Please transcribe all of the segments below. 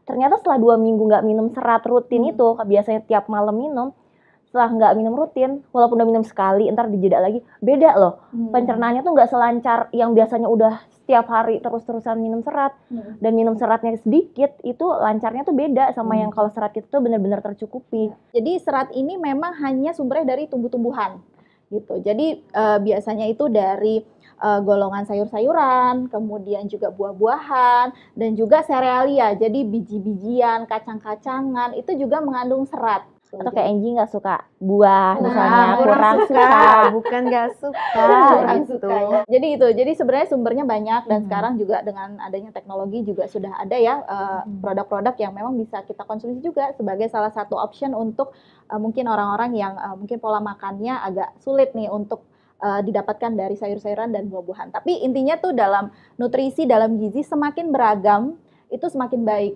ternyata setelah 2 minggu nggak minum serat rutin itu, biasanya tiap malam minum, setelah nggak minum rutin, walaupun udah minum sekali, ntar dijeda lagi, beda loh. Pencernaannya tuh nggak selancar yang biasanya udah setiap hari terus-terusan minum serat, dan minum seratnya sedikit, itu lancarnya tuh beda sama yang kalau serat itu tuh benar-benar tercukupi. Jadi serat ini memang hanya sumbernya dari tumbuh-tumbuhan gitu. Jadi biasanya itu dari golongan sayur-sayuran, kemudian juga buah-buahan, dan juga serealia. Jadi biji-bijian, kacang-kacangan itu juga mengandung serat. Atau kayak Angie nggak suka buah misalnya, kurang kurang suka. suka. Bukan nggak suka. Kurang gitu. suka ya. Jadi itu. Jadi sebenarnya sumbernya banyak dan sekarang juga dengan adanya teknologi juga sudah ada ya produk-produk yang memang bisa kita konsumsi juga sebagai salah satu option untuk mungkin orang-orang yang mungkin pola makannya agak sulit nih untuk didapatkan dari sayur-sayuran dan buah-buahan. Tapi intinya tuh dalam nutrisi, dalam gizi semakin beragam itu semakin baik.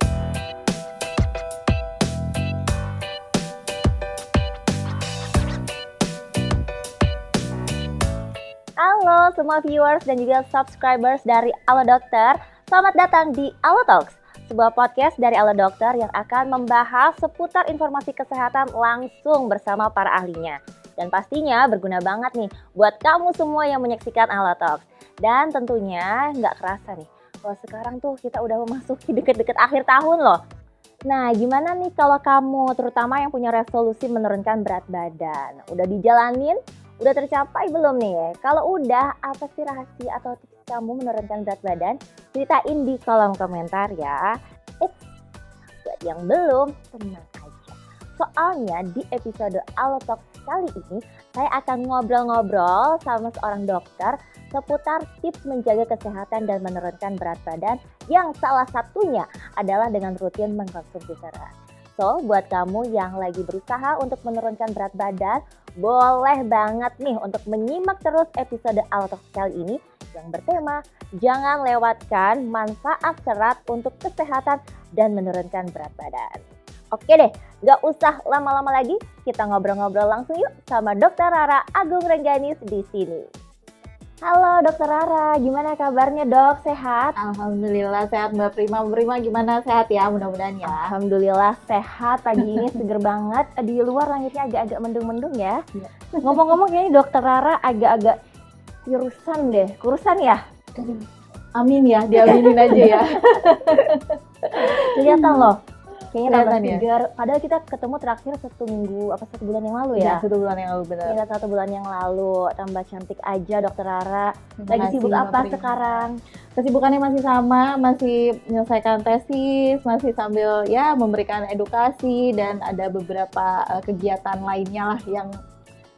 Halo semua viewers dan juga subscribers dari Alo Dokter. Selamat datang di Alo Talks, sebuah podcast dari Alo Dokter yang akan membahas seputar informasi kesehatan langsung bersama para ahlinya. Dan pastinya berguna banget nih buat kamu semua yang menyaksikan Alo Talks. Dan tentunya nggak kerasa nih, kalau sekarang tuh kita udah memasuki deket-deket akhir tahun loh. Nah, gimana nih kalau kamu, terutama yang punya resolusi menurunkan berat badan? Udah dijalanin? Udah tercapai belum nih? Kalau udah, apa sih rahasia atau tips kamu menurunkan berat badan? Ceritain di kolom komentar ya. Buat yang belum, tenang aja. Soalnya di episode Alo Talks kali ini, saya akan ngobrol-ngobrol sama seorang dokter seputar tips menjaga kesehatan dan menurunkan berat badan yang salah satunya adalah dengan rutin mengkonsumsi serat. So, buat kamu yang lagi berusaha untuk menurunkan berat badan, boleh banget nih untuk menyimak terus episode Alo Talks kali ini yang bertema jangan lewatkan manfaat serat untuk kesehatan dan menurunkan berat badan. Oke deh, gak usah lama-lama lagi, kita ngobrol-ngobrol langsung yuk sama Dr. Rara Agung Rengganis di sini. Halo Dr. Rara, gimana kabarnya dok? Sehat? Alhamdulillah sehat Mbak Prima. Mbak Prima gimana, sehat ya mudah-mudahan ya? Alhamdulillah sehat, pagi ini seger banget. Di luar langitnya agak-agak mendung-mendung ya. Ngomong-ngomong kayaknya Dr. Rara agak-agak kurusan ya? Amin ya, diaminin aja ya. Kelihatan loh. Kayaknya tambah Kelihatan ya? segar. Padahal kita ketemu terakhir 1 bulan yang lalu ya? 1 bulan yang lalu benar. Iya, 1 bulan yang lalu. Tambah cantik aja Dr. Rara. Terima Lagi kasih, sibuk Mbak apa Prima. sekarang? Kesibukannya masih sama, masih menyelesaikan tesis, masih sambil ya memberikan edukasi dan ada beberapa kegiatan lainnya lah yang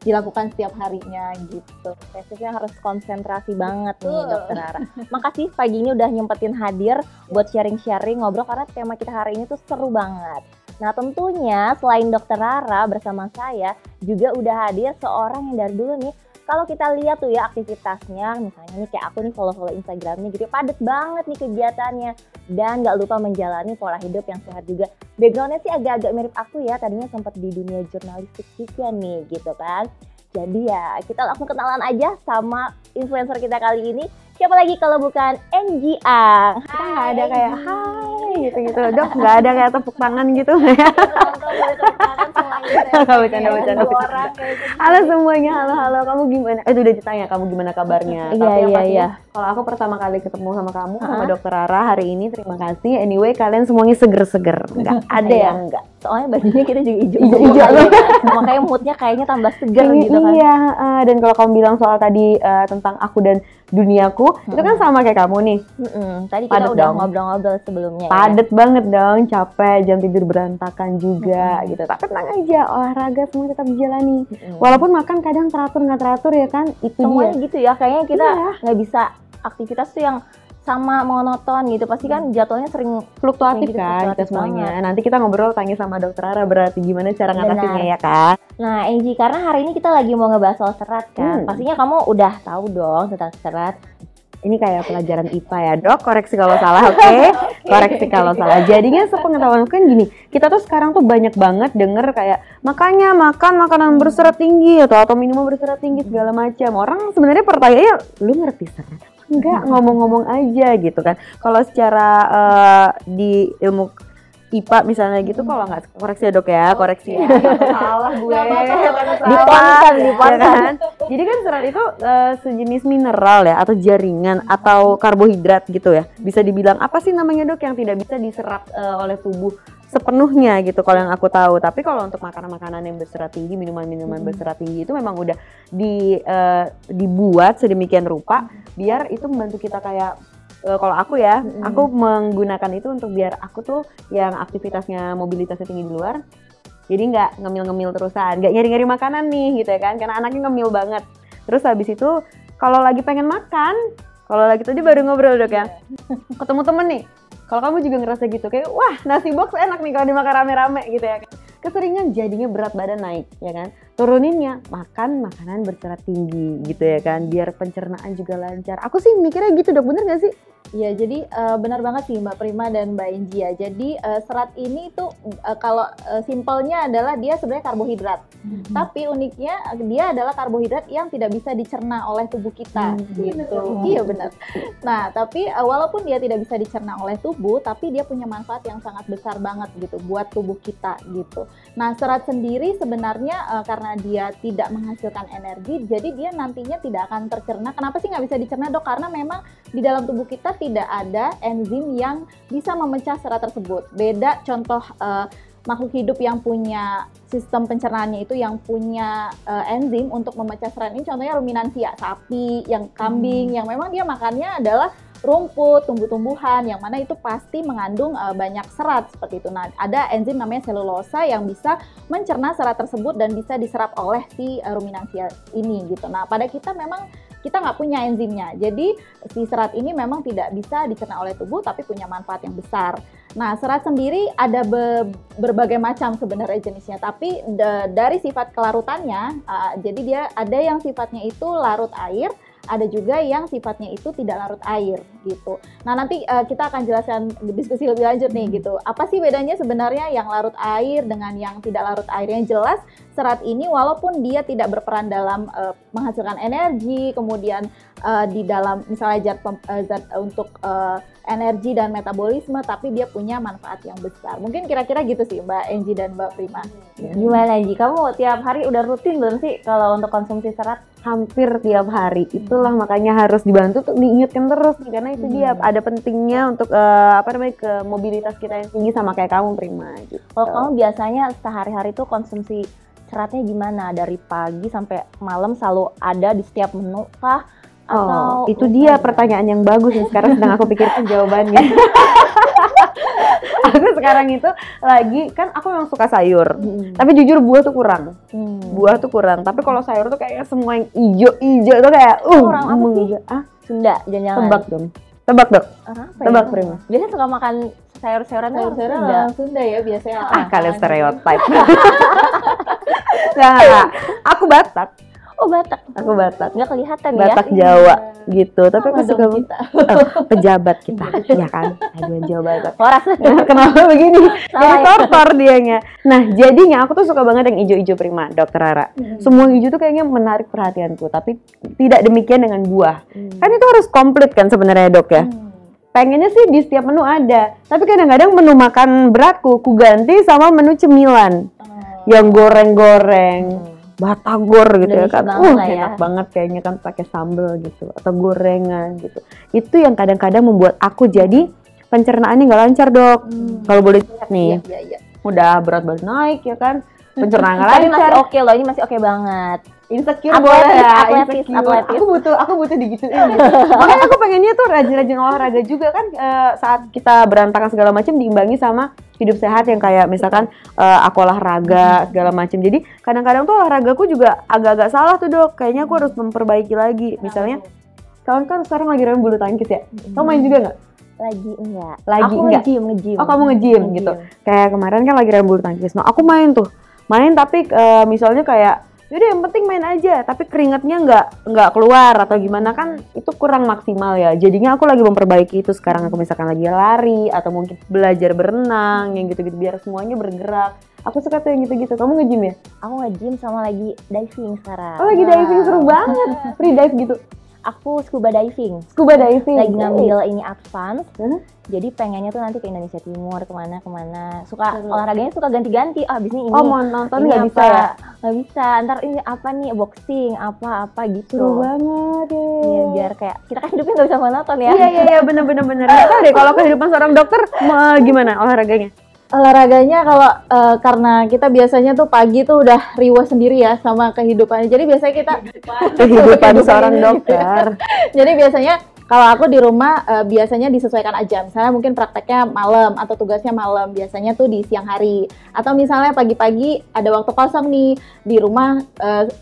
dilakukan setiap harinya gitu. Tesisnya harus konsentrasi banget nih Betul. Dr. Rara. Makasih pagi ini udah nyempetin hadir buat sharing-sharing, ngobrol karena tema kita hari ini tuh seru banget. Nah tentunya selain Dr. Rara bersama saya juga udah hadir seorang yang dari dulu nih, kalau kita lihat tuh ya aktivitasnya, misalnya nih kayak aku nih follow Instagramnya gitu, padet banget nih kegiatannya. Dan gak lupa menjalani pola hidup yang sehat juga. Backgroundnya sih agak-agak mirip aku ya, tadinya sempat di dunia jurnalistik juga nih gitu kan. Jadi ya kita langsung kenalan aja sama influencer kita kali ini. Siapa lagi kalau bukan Angie Ang. Kita nggak ada kayak hai gitu-gitu. Dok, nggak ada kayak tepuk tangan gitu. Bercanda. Halo semuanya, halo. Kamu gimana? Itu udah ditanya, kamu gimana kabarnya? Tapi yang pasti, Iya. kalau aku pertama kali ketemu sama kamu, sama Dr. Rara hari ini, terima kasih. Anyway, kalian semuanya seger-seger. Nggak ada yang enggak. Soalnya bajunya kita juga hijau. Hijau. Makanya moodnya kayaknya tambah segar gitu kan. Iya, dan kalau kamu bilang soal tadi tentang aku dan duniaku, itu kan sama kayak kamu nih. Tadi kita Padet udah dong. ngobrol-ngobrol sebelumnya. Padet banget dong, capek, jam tidur berantakan juga gitu. Tapi tenang aja, olahraga semua tetap dijalani. Walaupun makan kadang teratur nggak teratur ya kan, itu Semuanya dia. gitu ya, kayaknya kita Iya. nggak bisa aktivitas tuh yang sama monoton gitu, pasti kan jadwalnya sering Fluktuatif gitu, kan kita fluktuatif semuanya. banget. Nanti kita ngobrol tanya sama Dokter Rara berarti gimana cara ngatasinnya Benar. ya kan. Nah Angie, karena hari ini kita lagi mau ngebahas soal serat kan, pastinya kamu udah tahu dong tentang serat. Ini kayak pelajaran IPA ya dok, koreksi kalau salah, oke? Koreksi kalau salah. Jadinya sepengetahuan kan gini, kita tuh sekarang tuh banyak banget denger kayak makanya makan makanan berserat tinggi atau minuman berserat tinggi segala macam. Orang sebenarnya pertanyaannya, lu ngerti serat? Enggak, ngomong-ngomong aja gitu kan. Kalau secara di ilmu IPA misalnya gitu, kalau nggak koreksi ya dok ya, koreksi ya, salah gue, Diponkan. ya kan? Jadi kan serat itu sejenis mineral ya, atau jaringan, atau karbohidrat gitu ya. Bisa dibilang apa sih namanya dok yang tidak bisa diserap oleh tubuh sepenuhnya gitu kalau yang aku tahu. Tapi kalau untuk makanan-makanan yang berserat tinggi, minuman-minuman berserat tinggi itu memang udah dibuat sedemikian rupa biar itu membantu kita kayak kalau aku ya, aku menggunakan itu untuk biar aku tuh yang aktivitasnya mobilitasnya tinggi di luar, jadi nggak ngemil-ngemil terusan, nggak nyari-nyari makanan nih gitu ya kan, karena anaknya ngemil banget. Terus habis itu kalau lagi pengen makan, kalau lagi tadi baru ngobrol dok ya, ketemu temen nih, kalau kamu juga ngerasa gitu kayak wah nasi box enak nih kalau dimakan rame-rame gitu ya kan, keseringan jadinya berat badan naik ya kan, turuninnya makan makanan berserat tinggi gitu ya kan, biar pencernaan juga lancar. Aku sih mikirnya gitu dok, bener gak sih? Iya, jadi benar banget sih Mbak Prima dan Mbak Enji ya. Jadi serat ini tuh kalau simpelnya adalah dia sebenarnya karbohidrat. Tapi uniknya dia adalah karbohidrat yang tidak bisa dicerna oleh tubuh kita gitu. Iya benar. Nah, tapi walaupun dia tidak bisa dicerna oleh tubuh, tapi dia punya manfaat yang sangat besar banget gitu buat tubuh kita gitu. Nah, serat sendiri sebenarnya karena dia tidak menghasilkan energi, jadi dia nantinya tidak akan tercerna. Kenapa sih nggak bisa dicerna dok? Karena memang di dalam tubuh kita tidak ada enzim yang bisa memecah serat tersebut. Beda contoh makhluk hidup yang punya sistem pencernaannya itu yang punya enzim untuk memecah serat ini, contohnya ruminansia, sapi, yang kambing, yang memang dia makannya adalah rumput, tumbuh-tumbuhan, yang mana itu pasti mengandung banyak serat seperti itu. Nah, ada enzim namanya selulosa yang bisa mencerna serat tersebut dan bisa diserap oleh si ruminansia ini gitu. Nah, pada kita memang kita nggak punya enzimnya, jadi si serat ini memang tidak bisa dicerna oleh tubuh tapi punya manfaat yang besar. Nah, serat sendiri ada berbagai macam sebenarnya jenisnya, tapi dari sifat kelarutannya, jadi dia ada yang sifatnya itu larut air, ada juga yang sifatnya itu tidak larut air gitu. Nah, nanti kita akan jelaskan diskusi lebih lanjut nih gitu. Apa sih bedanya sebenarnya yang larut air dengan yang tidak larut air? Yang jelas serat ini walaupun dia tidak berperan dalam menghasilkan energi, kemudian di dalam misalnya zat untuk energi dan metabolisme, tapi dia punya manfaat yang besar. Mungkin kira-kira gitu sih Mbak Enji dan Mbak Prima. Gimana Enji? Kamu tiap hari udah rutin belum sih kalau untuk konsumsi serat? Hampir tiap hari. Itulah makanya harus dibantu untuk diingatkan terus nih, karena itu dia ada pentingnya untuk ke mobilitas kita yang tinggi sama kayak kamu Prima gitu. Kalau kamu biasanya sehari-hari tuh konsumsi seratnya gimana? Dari pagi sampai malam selalu ada di setiap menu kah? Atau itu dia pertanyaan yang bagus yang sekarang sedang aku pikirkan jawabannya. Aku sekarang itu lagi, kan aku memang suka sayur, tapi jujur buah tuh kurang. Buah tuh kurang, tapi kalau sayur tuh kayak semua yang ijo-ijo tuh kayak orang apa sih? Sunda, jangan-jangan. Tebak dong. Tebak dok. Tebak Prima. Biasanya suka makan sayur-sayuran Sunda. Sunda ya biasanya. Kalian stereotype. Nah, aku Batak. Oh Batak, aku Batak. Nggak kelihatan Batak ya? Jawa gitu, tapi aku suka pejabat kita, ya kan? Aduan Jawa Batak. Kenapa begini? Jadi tortor dianya. Nah, jadinya aku tuh suka banget yang ijo-ijo Prima, Dokter Rara. Semua hijau tuh kayaknya menarik perhatianku, tapi tidak demikian dengan buah. Kan itu harus komplit kan sebenarnya dok ya. Pengennya sih di setiap menu ada, tapi kadang-kadang menu makan beratku ku ganti sama menu cemilan yang goreng-goreng. Batagor gitu ya kan, enak banget kayaknya kan pakai sambal gitu atau gorengan gitu. Itu yang kadang-kadang membuat aku jadi pencernaannya nggak lancar dok. Kalau boleh lihat nih, udah berat badan naik ya kan, pencernaan nggak lancar. Masih oke loh, ini masih oke banget. Insecure boleh ya, atletis. Aku butuh digituin gitu. Makanya aku pengennya tuh rajin-rajin olahraga juga kan, saat kita berantakan segala macam diimbangi sama hidup sehat yang kayak misalkan aku olahraga segala macam. Jadi kadang-kadang tuh olahragaku juga agak-agak salah tuh dok. Kayaknya aku harus memperbaiki lagi. Misalnya, kalian kan sekarang lagi main bulu tangkis ya. Kamu main juga nggak? Lagi enggak. Lagi enggak? Nge-gym. Oh kamu nge-gym gitu. Kayak kemarin kan lagi main bulu tangkis. Nah aku main tapi misalnya kayak yaudah yang penting main aja, tapi keringatnya nggak keluar atau gimana kan itu kurang maksimal ya. Jadinya aku lagi memperbaiki itu sekarang. Aku misalkan lagi lari atau mungkin belajar berenang yang gitu-gitu biar semuanya bergerak. Aku suka tuh yang gitu-gitu. Kamu nge-gym ya? Aku nge-gym sama lagi diving sekarang. Oh lagi diving, seru banget. Free dive gitu. aku scuba diving. Scuba diving. Lagi ngambil ini advance. Jadi pengennya tuh nanti ke Indonesia Timur, kemana. Olahraganya suka ganti-ganti. Abis ini mau nonton ini nggak bisa ya? Nggak bisa. Ntar ini apa nih, boxing, apa gitu. Seru banget ya. Iya, biar kayak kita kan hidupnya nggak bisa monoton ya. Iya, bener. Nggak tahu deh kalau kehidupan seorang dokter gimana olahraganya? Olahraganya kalau karena kita biasanya tuh pagi tuh udah riwah sendiri ya sama kehidupannya. Jadi biasanya kita kehidupan seorang dokter. Jadi biasanya kalau aku di rumah biasanya disesuaikan aja. Misalnya mungkin prakteknya malam atau tugasnya malam, biasanya tuh di siang hari. Atau misalnya pagi-pagi ada waktu kosong nih, di rumah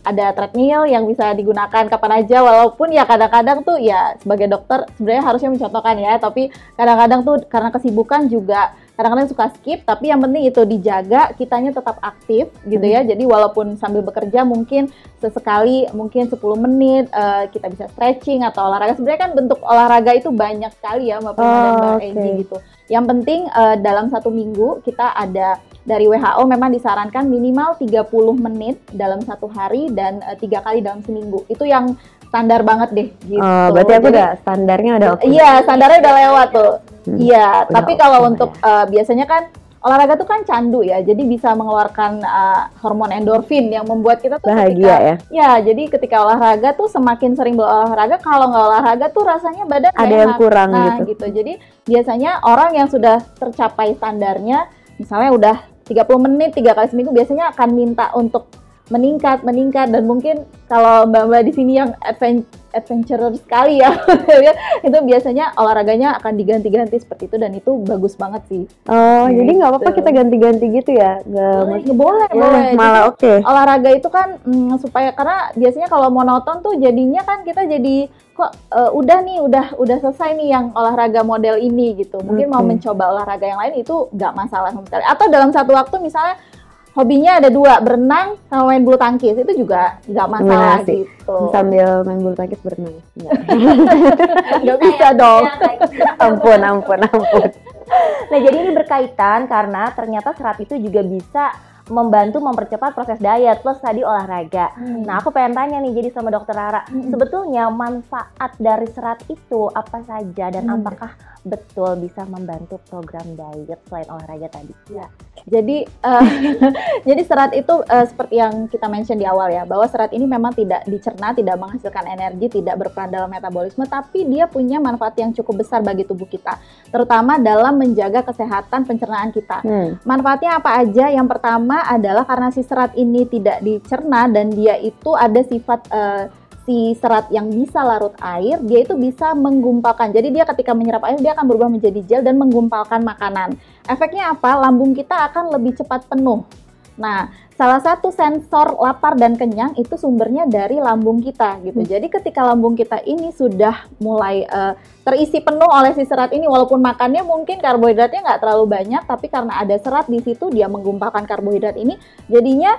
ada treadmill yang bisa digunakan kapan aja. Walaupun ya kadang-kadang tuh ya sebagai dokter sebenarnya harusnya mencontohkan ya, tapi kadang-kadang tuh karena kesibukan juga kadang-kadang suka skip, tapi yang penting itu dijaga, kitanya tetap aktif gitu ya. Jadi walaupun sambil bekerja mungkin sesekali, mungkin 10 menit kita bisa stretching atau olahraga. Sebenarnya kan bentuk olahraga itu banyak sekali ya Mbak Prima dan Mbak Egy gitu. Yang penting dalam 1 minggu kita ada, dari WHO memang disarankan minimal 30 menit dalam 1 hari dan 3 kali dalam seminggu. Itu yang standar banget deh gitu. Berarti aku udah standarnya udah oke. Iya, standarnya udah lewat tuh. Iya, tapi kalau untuk biasanya kan olahraga tuh kan candu ya, jadi bisa mengeluarkan hormon endorfin yang membuat kita tuh bahagia ya. Jadi ketika olahraga tuh semakin sering berolahraga, kalau nggak olahraga tuh rasanya badan ada yang kurang gitu. Jadi biasanya orang yang sudah tercapai standarnya, misalnya udah 30 menit 3 kali seminggu, biasanya akan minta untuk meningkat dan mungkin kalau mbak-mbak di sini yang adventurer sekali ya itu biasanya olahraganya akan diganti-ganti seperti itu, dan itu bagus banget sih. Jadi nggak apa-apa kita ganti-ganti gitu ya? Boleh. Malah oke. Olahraga itu kan supaya, karena biasanya kalau monoton tuh jadinya kan kita jadi kok udah selesai nih yang olahraga model ini gitu. Mungkin mau mencoba olahraga yang lain itu nggak masalah sama sekali. Atau dalam satu waktu misalnya hobinya ada 2, berenang sama main bulu tangkis, itu juga nggak masalah gitu. Sambil main bulu tangkis berenang. Nggak bisa dong. Ampun. Nah, jadi ini berkaitan karena ternyata serat itu juga bisa membantu mempercepat proses diet plus tadi olahraga. Nah, aku pengen tanya nih jadi sama Dokter Rara, sebetulnya manfaat dari serat itu apa saja dan apakah betul bisa membantu program diet selain olahraga tadi? Ya. Jadi jadi serat itu seperti yang kita mention di awal ya, bahwa serat ini memang tidak dicerna, tidak menghasilkan energi, tidak berperan dalam metabolisme, tapi dia punya manfaat yang cukup besar bagi tubuh kita, terutama dalam menjaga kesehatan pencernaan kita. Manfaatnya apa aja? Yang pertama adalah karena si serat ini tidak dicerna dan dia itu ada sifat si serat yang bisa larut air, dia itu bisa menggumpalkan. Jadi dia ketika menyerap air, dia akan berubah menjadi gel dan menggumpalkan makanan. Efeknya apa? Lambung kita akan lebih cepat penuh. Nah, salah satu sensor lapar dan kenyang itu sumbernya dari lambung kita gitu. Jadi ketika lambung kita ini sudah mulai terisi penuh oleh si serat ini, walaupun makannya mungkin karbohidratnya nggak terlalu banyak, tapi karena ada serat di situ, dia menggumpalkan karbohidrat ini, jadinya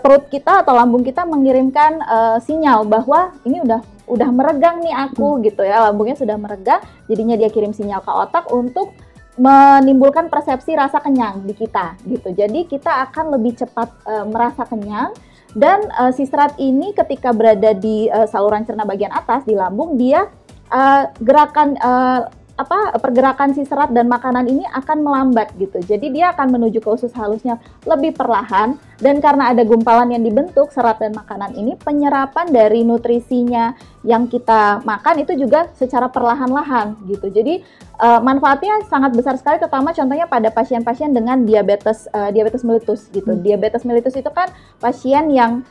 perut kita atau lambung kita mengirimkan sinyal bahwa ini udah meregang nih aku gitu ya, lambungnya sudah meregang, jadinya dia kirim sinyal ke otak untuk menimbulkan persepsi rasa kenyang di kita gitu. Jadi kita akan lebih cepat merasa kenyang, dan si serat ini ketika berada di saluran cerna bagian atas di lambung, dia pergerakan si serat dan makanan ini akan melambat gitu. Jadi dia akan menuju ke usus halusnya lebih perlahan, dan karena ada gumpalan yang dibentuk serat dan makanan ini, penyerapan dari nutrisinya yang kita makan itu juga secara perlahan-lahan gitu. Jadi manfaatnya sangat besar sekali, terutama contohnya pada pasien-pasien dengan diabetes mellitus gitu. Diabetes mellitus itu kan pasien yang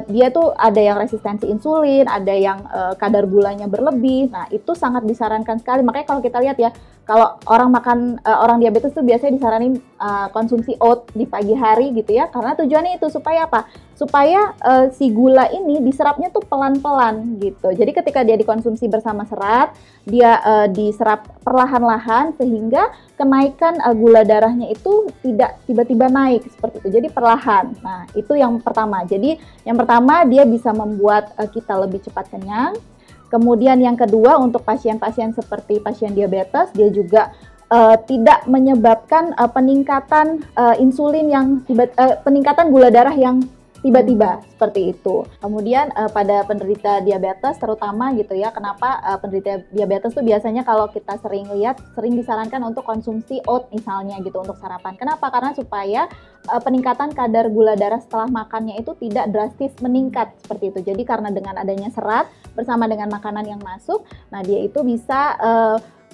dia tuh ada yang resistensi insulin, ada yang kadar gulanya berlebih. Nah, itu sangat disarankan sekali. Makanya kalau kita lihat ya, kalau orang diabetes tuh biasanya disaranin konsumsi oat di pagi hari gitu ya, karena tujuannya itu supaya apa? Supaya si gula ini diserapnya tuh pelan-pelan gitu. Jadi ketika dia dikonsumsi bersama serat, dia diserap perlahan-lahan sehingga kenaikan gula darahnya itu tidak tiba-tiba naik seperti itu. Jadi perlahan. Nah, itu yang pertama. Jadi yang pertama, dia bisa membuat kita lebih cepat kenyang. Kemudian yang kedua, untuk pasien-pasien seperti pasien diabetes, dia juga tidak menyebabkan peningkatan insulin yang peningkatan gula darah yang tiba-tiba seperti itu. Kemudian pada penderita diabetes terutama gitu ya, kenapa penderita diabetes tuh biasanya kalau kita sering lihat sering disarankan untuk konsumsi oat misalnya gitu untuk sarapan. Kenapa? Karena supaya peningkatan kadar gula darah setelah makannya itu tidak drastis meningkat seperti itu. Jadi karena dengan adanya serat bersama dengan makanan yang masuk, nah dia itu bisa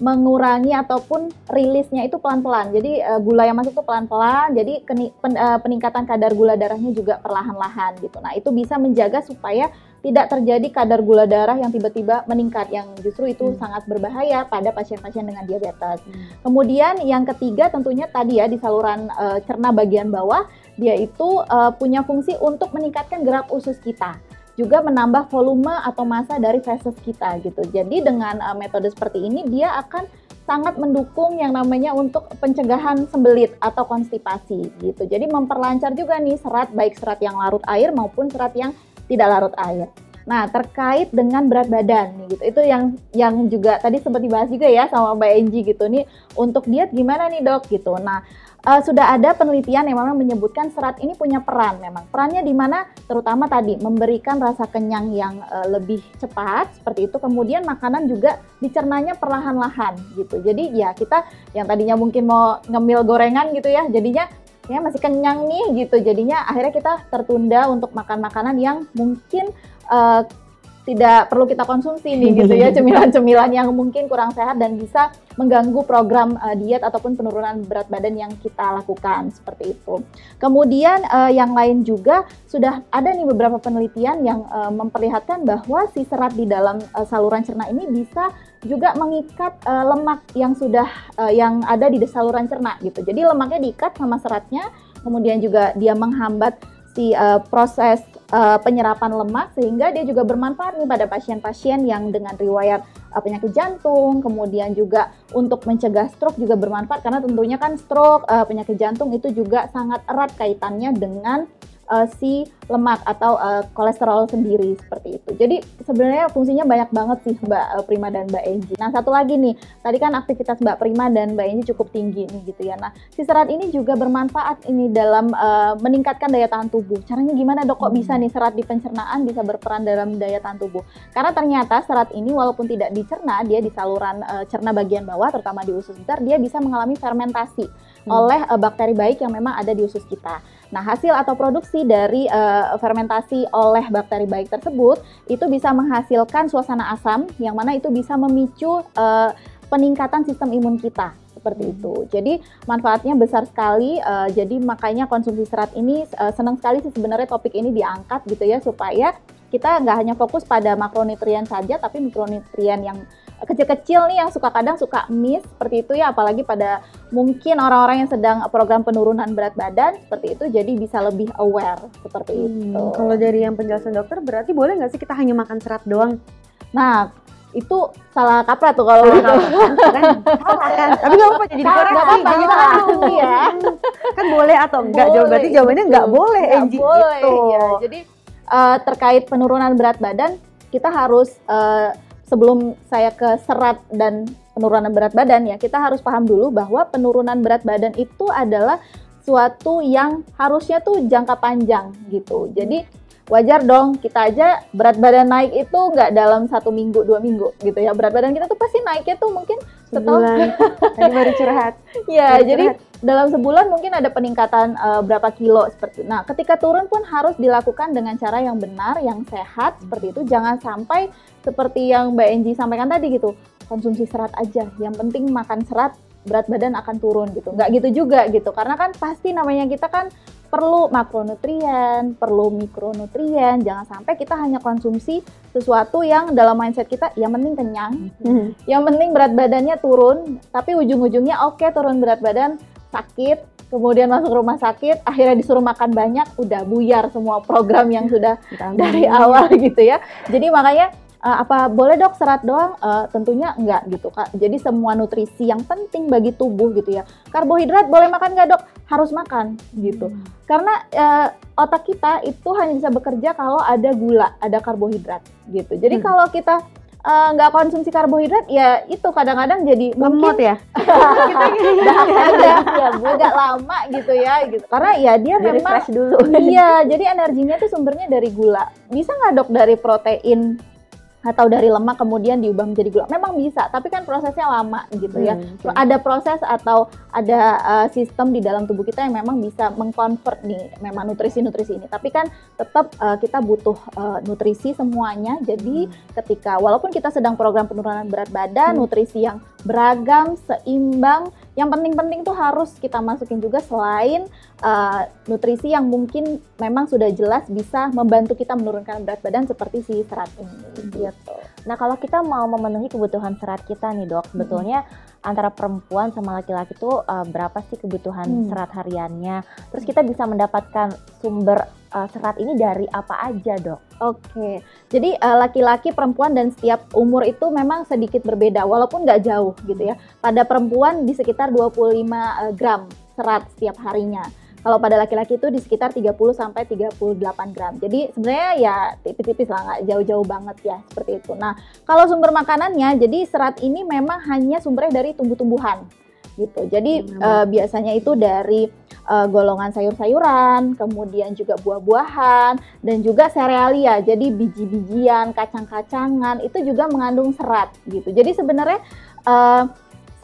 mengurangi ataupun rilisnya itu pelan-pelan. Jadi gula yang masuk itu pelan-pelan. Jadi peningkatan kadar gula darahnya juga perlahan-lahan gitu. Nah, itu bisa menjaga supaya tidak terjadi kadar gula darah yang tiba-tiba meningkat, yang justru itu sangat berbahaya pada pasien-pasien dengan diabetes. Kemudian yang ketiga tentunya tadi ya di saluran cerna bagian bawah, dia itu punya fungsi untuk meningkatkan gerak usus kita, juga menambah volume atau massa dari feses kita gitu. Jadi dengan metode seperti ini dia akan sangat mendukung yang namanya untuk pencegahan sembelit atau konstipasi gitu. Jadi memperlancar juga nih serat, baik serat yang larut air maupun serat yang tidak larut air. Nah, terkait dengan berat badan nih gitu. Itu yang juga tadi sempat dibahas juga ya sama Mbak Enji gitu nih. Untuk diet gimana nih, Dok gitu. Nah, sudah ada penelitian yang memang menyebutkan serat ini punya peran memang. Perannya di mana? Terutama tadi memberikan rasa kenyang yang lebih cepat seperti itu. Kemudian makanan juga dicernanya perlahan-lahan gitu. Jadi ya kita yang tadinya mungkin mau ngemil gorengan gitu ya, jadinya ya masih kenyang nih gitu. Jadinya akhirnya kita tertunda untuk makan makanan yang mungkin tidak perlu kita konsumsi nih gitu ya, cemilan-cemilan yang mungkin kurang sehat dan bisa mengganggu program diet ataupun penurunan berat badan yang kita lakukan seperti itu. Kemudian yang lain juga sudah ada nih beberapa penelitian yang memperlihatkan bahwa si serat di dalam saluran cerna ini bisa juga mengikat lemak yang sudah yang ada di saluran cerna gitu. Jadi lemaknya diikat sama seratnya, kemudian juga dia menghambat si proses penyerapan lemak sehingga dia juga bermanfaat nih pada pasien-pasien yang dengan riwayat penyakit jantung, kemudian juga untuk mencegah stroke juga bermanfaat karena tentunya kan stroke, penyakit jantung itu juga sangat erat kaitannya dengan si lemak atau kolesterol sendiri seperti itu. Jadi sebenarnya fungsinya banyak banget sih Mbak Prima dan Mbak Enji. Nah, satu lagi nih, tadi kan aktivitas Mbak Prima dan Mbak Enji cukup tinggi nih gitu ya. Nah, si serat ini juga bermanfaat ini dalam meningkatkan daya tahan tubuh. Caranya gimana, Dok? Kok bisa nih serat di pencernaan bisa berperan dalam daya tahan tubuh? Karena ternyata serat ini walaupun tidak dicerna, dia di saluran cerna bagian bawah terutama di usus besar, dia bisa mengalami fermentasi oleh bakteri baik yang memang ada di usus kita. Nah, hasil atau produksi dari fermentasi oleh bakteri baik tersebut itu bisa menghasilkan suasana asam yang mana itu bisa memicu peningkatan sistem imun kita seperti itu. Jadi manfaatnya besar sekali. Jadi makanya konsumsi serat ini senang sekali sih sebenarnya topik ini diangkat gitu ya, supaya kita nggak hanya fokus pada makronutrien saja, tapi mikronutrien yang kecil-kecil nih yang kadang suka miss seperti itu ya, apalagi pada mungkin orang-orang yang sedang program penurunan berat badan seperti itu, jadi bisa lebih aware seperti itu. Kalau dari yang penjelasan dokter berarti boleh nggak sih kita hanya makan serat doang? Nah, itu salah kaprah tuh kalau gitu. kan. Tapi nggak apa-apa jadi dikoreksi. Ya. Kan boleh atau enggak? Berarti jawabannya nggak boleh, Enji. Boleh, gitu. ya. Jadi terkait penurunan berat badan, kita harus sebelum saya ke serat dan penurunan berat badan ya, kita harus paham dulu bahwa penurunan berat badan itu adalah suatu yang harusnya tuh jangka panjang gitu. Jadi wajar dong kita aja berat badan naik itu nggak dalam 1 minggu 2 minggu gitu ya. Berat badan kita tuh pasti naiknya tuh mungkin sebulan. Tadi baru curhat. Ya, jadi dalam sebulan mungkin ada peningkatan berapa kilo seperti itu. Nah, ketika turun pun harus dilakukan dengan cara yang benar, yang sehat seperti itu. Jangan sampai seperti yang Mbak Enji sampaikan tadi gitu, konsumsi serat aja. Yang penting makan serat, berat badan akan turun gitu. Nggak gitu juga gitu. Karena kan pasti namanya kita kan perlu makronutrien, perlu mikronutrien. Jangan sampai kita hanya konsumsi sesuatu yang dalam mindset kita yang penting kenyang, yang penting berat badannya turun, tapi ujung-ujungnya oke, turun berat badan, sakit, kemudian masuk rumah sakit, akhirnya disuruh makan banyak, udah buyar semua program yang sudah dari awal gitu ya. Jadi makanya apa boleh dok serat doang? Tentunya enggak gitu Kak. Jadi semua nutrisi yang penting bagi tubuh gitu ya. Karbohidrat boleh makan nggak dok? Harus makan gitu. Karena otak kita itu hanya bisa bekerja kalau ada gula, ada karbohidrat gitu. Jadi kalau kita nggak konsumsi karbohidrat, ya itu kadang-kadang jadi Lemot ya? agak lama gitu ya, gitu. Karena ya dia memang Refresh dulu. iya, jadi energinya tuh sumbernya dari gula. Bisa nggak dok dari protein atau dari lemak kemudian diubah menjadi gula? Memang bisa, tapi kan prosesnya lama gitu ya. Ada proses atau ada sistem di dalam tubuh kita yang memang bisa mengkonvert nih memang nutrisi-nutrisi ini. Tapi kan tetap kita butuh nutrisi semuanya. Jadi ketika walaupun kita sedang program penurunan berat badan, nutrisi yang beragam, seimbang, yang penting-penting tuh harus kita masukin juga selain nutrisi yang mungkin memang sudah jelas bisa membantu kita menurunkan berat badan seperti si serat ini gitu. Nah, kalau kita mau memenuhi kebutuhan serat kita nih dok, sebetulnya antara perempuan sama laki-laki tuh berapa sih kebutuhan serat hariannya? Terus kita bisa mendapatkan sumber serat ini dari apa aja dok? Oke, jadi laki-laki, perempuan dan setiap umur itu memang sedikit berbeda walaupun nggak jauh gitu ya. Pada perempuan di sekitar 25 gram serat setiap harinya. Kalau pada laki-laki itu di sekitar 30 sampai 38 gram. Jadi sebenarnya ya tipis-tipis lah, nggak jauh-jauh banget ya seperti itu. Nah, kalau sumber makanannya, jadi serat ini memang hanya sumbernya dari tumbuh-tumbuhan gitu. Jadi biasanya itu dari golongan sayur-sayuran, kemudian juga buah-buahan, dan juga serealia. Jadi biji-bijian, kacang-kacangan itu juga mengandung serat gitu. Jadi sebenarnya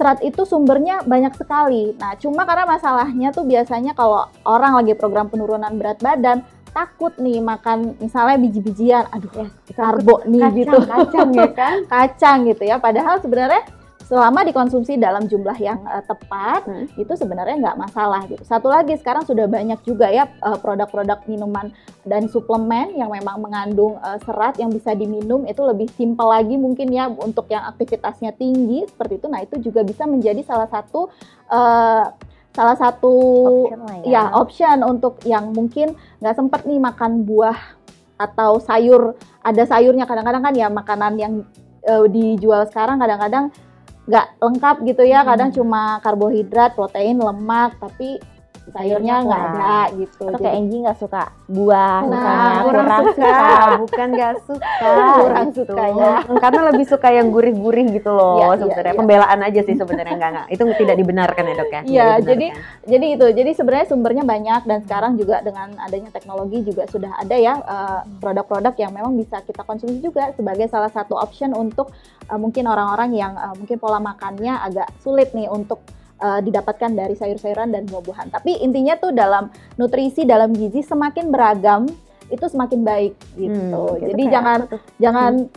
serat itu sumbernya banyak sekali. Nah, cuma karena masalahnya tuh biasanya kalau orang lagi program penurunan berat badan, takut nih makan misalnya biji-bijian, aduh karbo nih gitu. Kacang ya kan? Kacang gitu ya. Padahal sebenarnya selama dikonsumsi dalam jumlah yang tepat, itu sebenarnya nggak masalah gitu. Satu lagi, sekarang sudah banyak juga ya produk-produk minuman dan suplemen yang memang mengandung serat yang bisa diminum, itu lebih simpel lagi mungkin ya untuk yang aktivitasnya tinggi seperti itu. Nah, itu juga bisa menjadi salah satu option untuk yang mungkin nggak sempat nih makan buah atau sayur. Ada sayurnya, kadang-kadang kan ya makanan yang dijual sekarang kadang-kadang nggak lengkap gitu ya, kadang cuma karbohidrat, protein, lemak, tapi sayurnya nggak ada gitu. Atau kayak Angie nggak suka buah, kurang suka. Bukan nggak suka, kurang gitu. suka ya. Karena lebih suka yang gurih-gurih gitu loh sebenarnya. Iya. Pembelaan aja sih sebenarnya, enggak. Itu tidak dibenarkan ya dok ya? Iya, jadi sebenarnya sumbernya banyak, dan sekarang juga dengan adanya teknologi juga sudah ada ya produk-produk yang memang bisa kita konsumsi juga sebagai salah satu option untuk mungkin orang-orang yang mungkin pola makannya agak sulit nih untuk didapatkan dari sayur-sayuran dan buah-buahan. Tapi intinya tuh dalam nutrisi, dalam gizi semakin beragam itu semakin baik gitu. Jadi jangan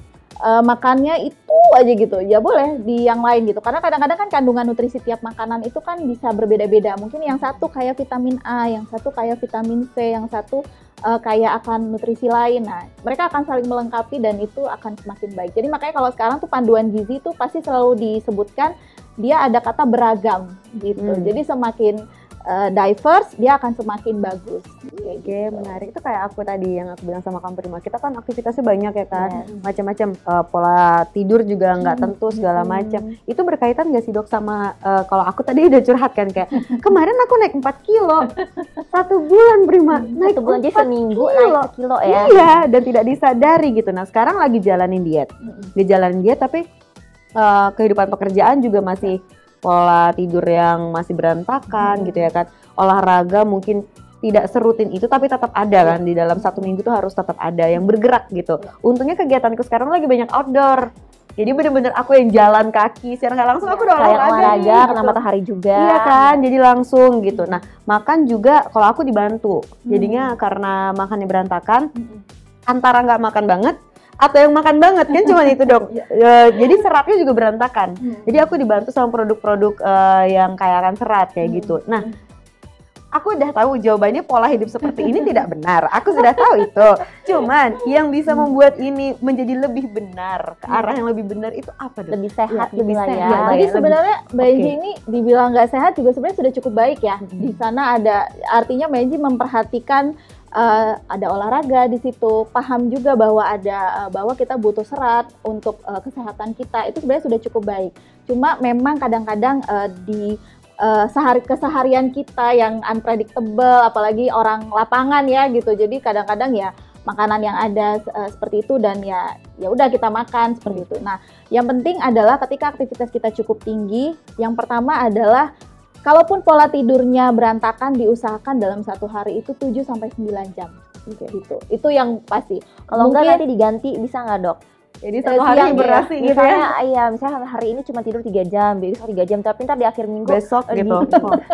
makannya itu aja gitu. Ya boleh di yang lain gitu. Karena kadang-kadang kan kandungan nutrisi tiap makanan itu kan bisa berbeda-beda. Mungkin yang satu kayak vitamin A, yang satu kayak vitamin C, yang satu kayak akan nutrisi lain. Nah, mereka akan saling melengkapi dan itu akan semakin baik. Jadi makanya kalau sekarang tuh panduan gizi tuh pasti selalu disebutkan dia ada kata beragam gitu. Jadi semakin diverse, dia akan semakin bagus. Oke, menarik. Itu kayak aku tadi yang aku bilang sama kamu Prima. Kita kan aktivitasnya banyak ya kan, macam-macam. Pola tidur juga nggak tentu segala macam. Itu berkaitan nggak sih dok sama kalau aku tadi udah curhat kan kayak kemarin aku naik 4 kilo 1 bulan Prima, naik 1 bulan aja seminggu kilo. naik sekilo ya. Iya, dan tidak disadari gitu. Nah sekarang lagi jalanin diet, tapi kehidupan pekerjaan juga masih pola tidur yang masih berantakan gitu ya kan, olahraga mungkin tidak serutin itu tapi tetap ada kan, di dalam 1 minggu tuh harus tetap ada yang bergerak gitu. Untungnya kegiatanku sekarang lagi banyak outdoor, jadi bener-bener aku yang jalan kaki secara nggak langsung aku udah olahraga kena matahari juga. Iya kan, jadi langsung gitu. Nah makan juga kalau aku dibantu, jadinya karena makannya berantakan, antara nggak makan banget atau yang makan banget kan cuma itu dong. Jadi seratnya juga berantakan. Jadi aku dibantu sama produk-produk yang kaya akan serat kayak gitu. Nah, aku udah tahu jawabannya pola hidup seperti ini tidak benar. Aku sudah tahu itu. Cuman yang bisa membuat ini menjadi lebih benar, ke arah yang lebih benar itu apa dong? Lebih sehat Ya, lebih gitu lah sehat. ya. Jadi sebenarnya Mbak Enji ini dibilang nggak sehat juga sebenarnya sudah cukup baik ya. Di sana ada, artinya Mbak Enji memperhatikan ada olahraga di situ, paham juga bahwa bahwa kita butuh serat untuk kesehatan kita, itu sebenarnya sudah cukup baik. Cuma memang kadang-kadang di keseharian kita yang unpredictable, apalagi orang lapangan ya gitu, jadi kadang-kadang ya makanan yang ada seperti itu dan ya udah kita makan seperti itu. Nah, yang penting adalah ketika aktivitas kita cukup tinggi, yang pertama adalah kalaupun pola tidurnya berantakan, diusahakan dalam satu hari itu 7 sampai 9 jam. Gitu. Itu yang pasti. Kalau enggak nanti diganti bisa nggak, Dok? Jadi satu hari berasi gitu ya. Iya, misalnya hari ini cuma tidur 3 jam, besok 3 jam, tapi ntar di akhir minggu besok gitu.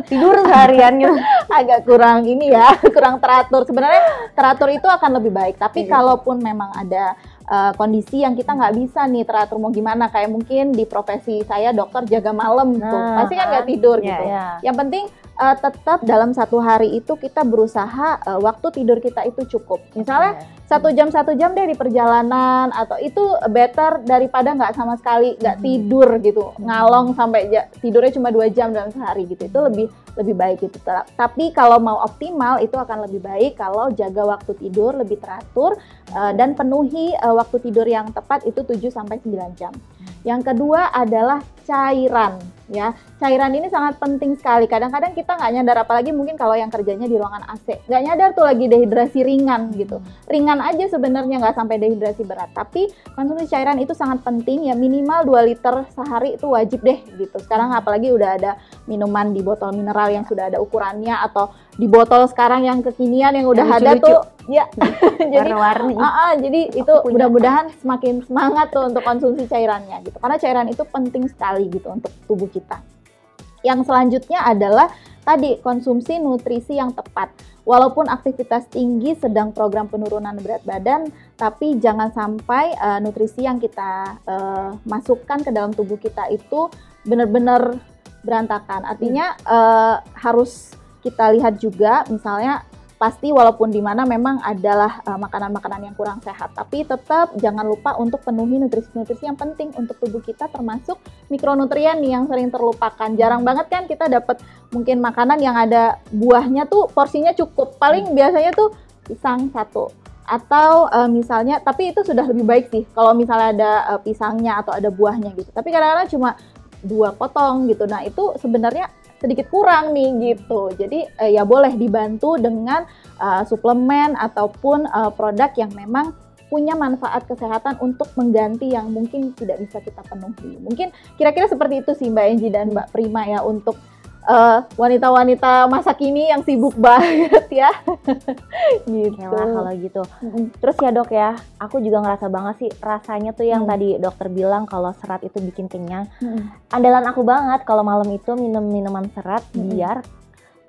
Tidur sehariannya. Agak kurang ini ya, kurang teratur. Sebenarnya teratur itu akan lebih baik, tapi kalaupun memang ada kondisi yang kita nggak bisa nih teratur mau gimana, kayak mungkin di profesi saya dokter jaga malam tuh, pasti kan nggak tidur gitu. Yang penting tetap dalam satu hari itu kita berusaha waktu tidur kita itu cukup. Misalnya 1 jam deh di perjalanan, atau itu better daripada nggak sama sekali nggak tidur gitu, ngalong sampai tidurnya cuma 2 jam dalam sehari gitu. Itu lebih baik gitu. Tapi kalau mau optimal itu akan lebih baik kalau jaga waktu tidur lebih teratur dan penuhi waktu tidur yang tepat itu 7 sampai 9 jam. Yang kedua adalah cairan, ya. Cairan ini sangat penting sekali. Kadang-kadang kita nggak nyadar, apalagi mungkin kalau yang kerjanya di ruangan AC, nggak nyadar tuh lagi dehidrasi ringan gitu. Ringan aja sebenarnya, nggak sampai dehidrasi berat. Tapi konsumsi cairan itu sangat penting, ya minimal 2 liter sehari itu wajib deh gitu. Sekarang apalagi udah ada minuman di botol mineral yang sudah ada ukurannya, atau di botol sekarang yang kekinian yang udah ada tuh, ya. Jadi warna-warni. Jadi itu mudah-mudahan semakin semangat tuh untuk konsumsi cairannya gitu. Karena cairan itu penting sekali gitu untuk tubuh kita. Yang selanjutnya adalah tadi konsumsi nutrisi yang tepat. Walaupun aktivitas tinggi sedang program penurunan berat badan, tapi jangan sampai nutrisi yang kita masukkan ke dalam tubuh kita itu benar-benar berantakan. Artinya harus kita lihat juga, misalnya pasti walaupun di mana memang adalah makanan-makanan yang kurang sehat, tapi tetap jangan lupa untuk penuhi nutrisi-nutrisi yang penting untuk tubuh kita, termasuk mikronutrien nih yang sering terlupakan. Jarang banget kan kita dapat mungkin makanan yang ada buahnya tuh porsinya cukup, paling biasanya tuh pisang 1 atau misalnya, tapi itu sudah lebih baik sih kalau misalnya ada pisangnya atau ada buahnya gitu. Tapi kadang-kadang cuma 2 potong gitu. Nah, itu sebenarnya sedikit kurang nih gitu. Jadi ya boleh dibantu dengan suplemen ataupun produk yang memang punya manfaat kesehatan untuk mengganti yang mungkin tidak bisa kita penuhi. Mungkin kira-kira seperti itu sih Mbak Enji dan Mbak Prima ya untuk wanita-wanita masa kini yang sibuk banget ya. Gitu. Yalah kalau gitu. Terus ya Dok ya, aku juga ngerasa banget sih rasanya tuh yang tadi dokter bilang kalau serat itu bikin kenyang. Andalan aku banget kalau malam itu minum minuman serat biar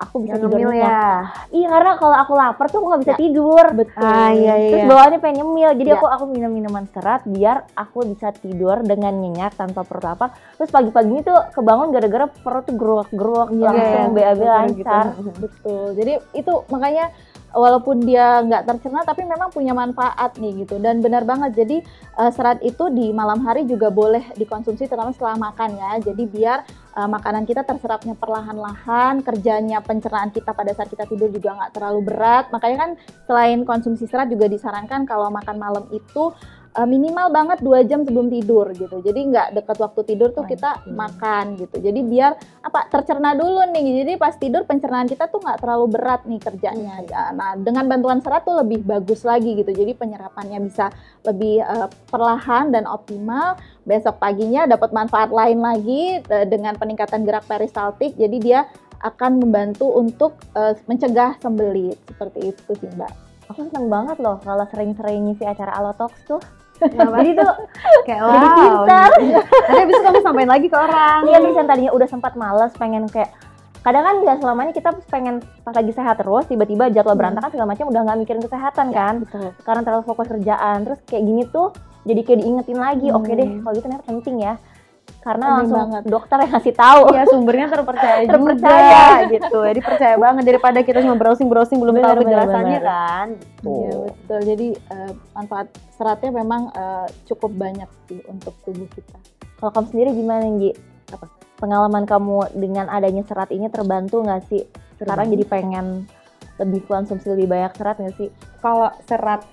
aku bisa tidur nyenyak. Iya, karena kalau aku lapar tuh aku nggak bisa tidur. Betul. Terus bawaannya pengen nyemil, jadi aku minum minuman serat biar aku bisa tidur dengan nyenyak tanpa perut lapar. Terus pagi-pagi ini tuh kebangun gara-gara perut tuh geruak-geruak, langsung BAB lancar. Betul. Jadi itu makanya walaupun dia nggak tercerna tapi memang punya manfaat nih gitu, dan benar banget. Jadi serat itu di malam hari juga boleh dikonsumsi terutama setelah makan ya. Jadi biar makanan kita terserapnya perlahan-lahan, kerjanya pencernaan kita pada saat kita tidur juga nggak terlalu berat. Makanya kan selain konsumsi serat juga disarankan kalau makan malam itu minimal banget 2 jam sebelum tidur gitu. Jadi nggak dekat waktu tidur tuh kita makan gitu. Jadi biar tercerna dulu nih. Jadi pas tidur pencernaan kita tuh nggak terlalu berat nih kerjanya. Nah, dengan bantuan serat tuh lebih bagus lagi gitu. Jadi penyerapannya bisa lebih perlahan dan optimal. Besok paginya dapat manfaat lain lagi dengan peningkatan gerak peristaltik. Jadi dia akan membantu untuk mencegah sembelit. Seperti itu sih Mbak. Aku seneng banget loh kalau sering-sering ngisi acara Alotox tuh. Jadi tuh kayak jadi pintar. Nanti abis itu kamu sampein lagi ke orang. Iya, misalnya tadinya udah sempat males, pengen kayak kadang kan nggak selamanya kita pengen pas lagi sehat terus, tiba-tiba jadwal berantakan segala macam udah nggak mikirin kesehatan kan. Betul. Sekarang terlalu fokus kerjaan, terus kayak gini tuh jadi kayak diingetin lagi. Oke deh, kalau gitu ternyata penting ya. Karena penting langsung banget. Dokter yang ngasih tahu. Iya, sumbernya terpercaya juga gitu. Jadi percaya banget daripada kita cuma browsing belum tahu penjelasannya kan. Iya betul. Jadi manfaat seratnya memang cukup banyak sih untuk tubuh kita. Kalau kamu sendiri gimana Nggi? Pengalaman kamu dengan adanya serat ini terbantu nggak sih? Sekarang jadi pengen lebih konsumsi lebih banyak serat nggak sih? Kalau serat